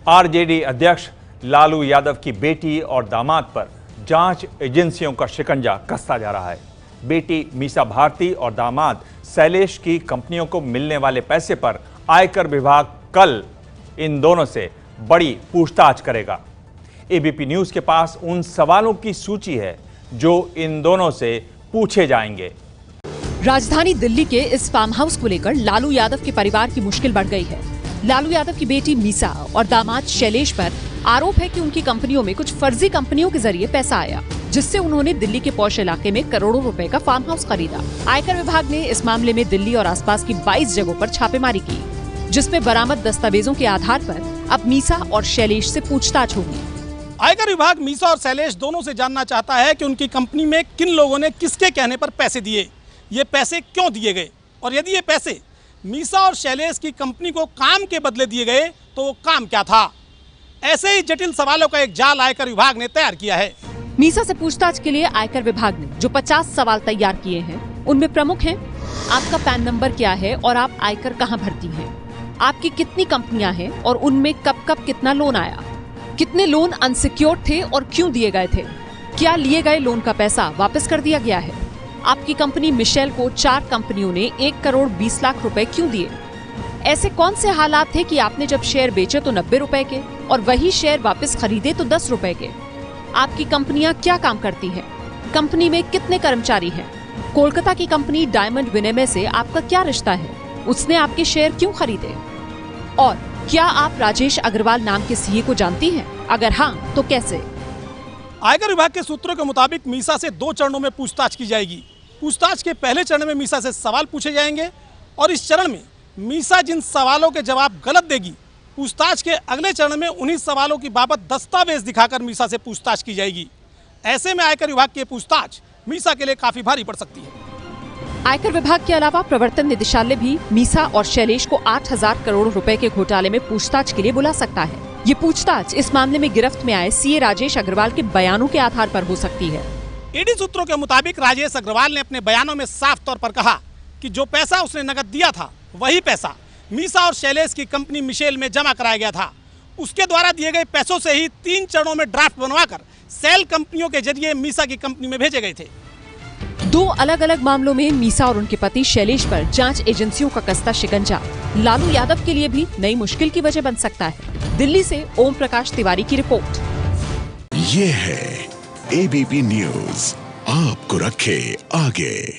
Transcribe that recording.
RJD अध्यक्ष लालू यादव की बेटी और दामाद पर जांच एजेंसियों का शिकंजा कसता जा रहा है। बेटी मीसा भारती और दामाद शैलेश की कंपनियों को मिलने वाले पैसे पर आयकर विभाग कल इन दोनों से बड़ी पूछताछ करेगा। एबीपी न्यूज के पास उन सवालों की सूची है जो इन दोनों से पूछे जाएंगे। राजधानी दिल्ली के इस फार्म हाउस को लेकर लालू यादव के परिवार की मुश्किल बढ़ गई है। लालू यादव की बेटी मीसा और दामाद शैलेश पर आरोप है कि उनकी कंपनियों में कुछ फर्जी कंपनियों के जरिए पैसा आया, जिससे उन्होंने दिल्ली के पॉश इलाके में करोड़ों रुपए का फार्म हाउस खरीदा। आयकर विभाग ने इस मामले में दिल्ली और आसपास की 22 जगहों पर छापेमारी की, जिसमें बरामद दस्तावेजों के आधार पर अब मीसा और शैलेश से पूछताछ होगी। आयकर विभाग मीसा और शैलेश दोनों से जानना चाहता है कि उनकी कंपनी में किन लोगों ने किसके कहने पर पैसे दिए, ये पैसे क्यों दिए गए, और यदि ये पैसे मीसा और शैलेश की कंपनी को काम के बदले दिए गए तो वो काम क्या था। ऐसे ही जटिल सवालों का एक जाल आयकर विभाग ने तैयार किया है। मीसा से पूछताछ के लिए आयकर विभाग ने जो 50 सवाल तैयार किए हैं, उनमें प्रमुख हैं: आपका पैन नंबर क्या है और आप आयकर कहां भरती हैं? आपकी कितनी कंपनियां हैं और उनमें कब कब कितना लोन आया? कितने लोन अनसिक्योर्ड थे और क्यों दिए गए थे? क्या लिए गए लोन का पैसा वापस कर दिया गया है? आपकी कंपनी मिशेल को 4 कंपनियों ने 1 करोड़ 20 लाख रुपए क्यों दिए? ऐसे कौन से हालात थे कि आपने जब शेयर बेचे तो 90 रुपए के और वही शेयर वापस खरीदे तो 10 रुपए के? आपकी कंपनियां क्या काम करती हैं? कंपनी में कितने कर्मचारी हैं? कोलकाता की कंपनी डायमंड विनिमय से आपका क्या रिश्ता है? उसने आपके शेयर क्यों खरीदे? और क्या आप राजेश अग्रवाल नाम के सीए को जानती हैं? अगर हाँ, तो कैसे? आयकर विभाग के सूत्रों के मुताबिक मीसा से 2 चरणों में पूछताछ की जाएगी। पूछताछ के पहले चरण में मीसा से सवाल पूछे जाएंगे और इस चरण में मीसा जिन सवालों के जवाब गलत देगी, पूछताछ के अगले चरण में उन्हीं सवालों की बाबत दस्तावेज दिखाकर मीसा से पूछताछ की जाएगी। ऐसे में आयकर विभाग की पूछताछ मीसा के लिए काफी भारी पड़ सकती है। आयकर विभाग के अलावा प्रवर्तन निदेशालय भी मीसा और शैलेश को 8,000 करोड़ रुपए के घोटाले में पूछताछ के लिए बुला सकता है। ये पूछताछ इस मामले में गिरफ्त में आए सीए राजेश अग्रवाल के बयानों के आधार पर हो सकती है। ईडी सूत्रों के मुताबिक राजेश अग्रवाल ने अपने बयानों में साफ तौर पर कहा कि जो पैसा उसने नकद दिया था, वही पैसा मीसा और शैलेश की कंपनी मिशेल में जमा कराया गया था। उसके द्वारा दिए गए पैसों से ही 3 चरणों में ड्राफ्ट बनवाकर सेल कंपनियों के जरिए मीसा की कंपनी में भेजे गए थे। 2 अलग अलग मामलों में मीसा और उनके पति शैलेश पर जांच एजेंसियों का कसता शिकंजा लालू यादव के लिए भी नई मुश्किल की वजह बन सकता है। दिल्ली से ओम प्रकाश तिवारी की रिपोर्ट। ये है एबीपी न्यूज, आपको रखे आगे।